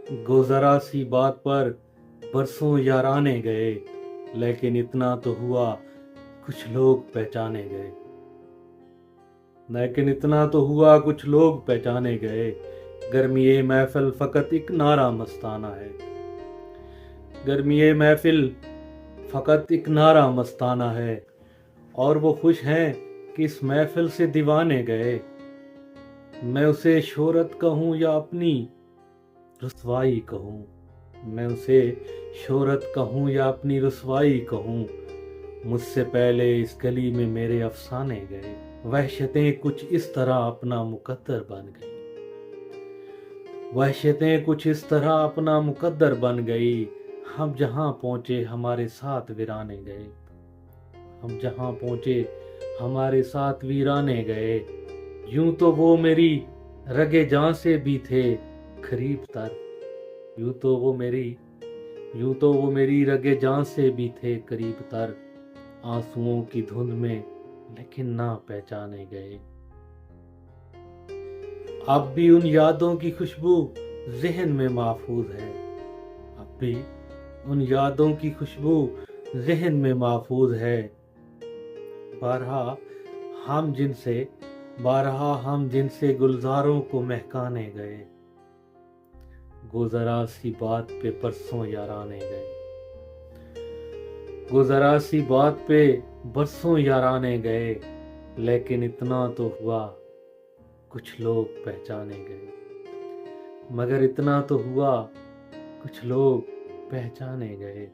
गुज़रा सी बात पर बरसों याराने गए, लेकिन इतना तो हुआ कुछ लोग पहचाने गए। लेकिन इतना तो हुआ कुछ लोग पहचाने गए। गर्मी महफिल फकत एक नारा मस्ताना है। गर्मी महफिल फकत एक नारा मस्ताना है, और वो खुश हैं कि इस महफिल से दीवाने गए। मैं उसे शोहरत कहूँ या अपनी रुसवाई कहूँ, मैं उसे शोहरत कहूँ या अपनी रुसवाई कहूँ, मुझसे पहले इस गली में मेरे अफसाने गए। वहशतें कुछ इस तरह अपना मुकद्दर बन गई। वहशतें कुछ इस तरह अपना मुकद्दर बन गई। हम जहाँ पहुँचे हमारे साथ वीराने गए। हम जहाँ पहुँचे हमारे साथ वीराने गए। यूं तो वो मेरी रगे जान से भी थे करीब तर। यूं तो वो मेरी रगे जान से भी थे करीब तर। आंसुओं की धुंध में लेकिन ना पहचाने गए। अब भी उन यादों की खुशबू ज़हन में महफूज है। अब भी उन यादों की खुशबू ज़हन में महफूज है। बारहा हम जिनसे गुलजारों को महकाने गए। गुज़रा सी बात पे बरसों याराने गए। गुज़रा सी बात पे बरसों याराने गए, लेकिन इतना तो हुआ कुछ लोग पहचाने गए। मगर इतना तो हुआ कुछ लोग पहचाने गए।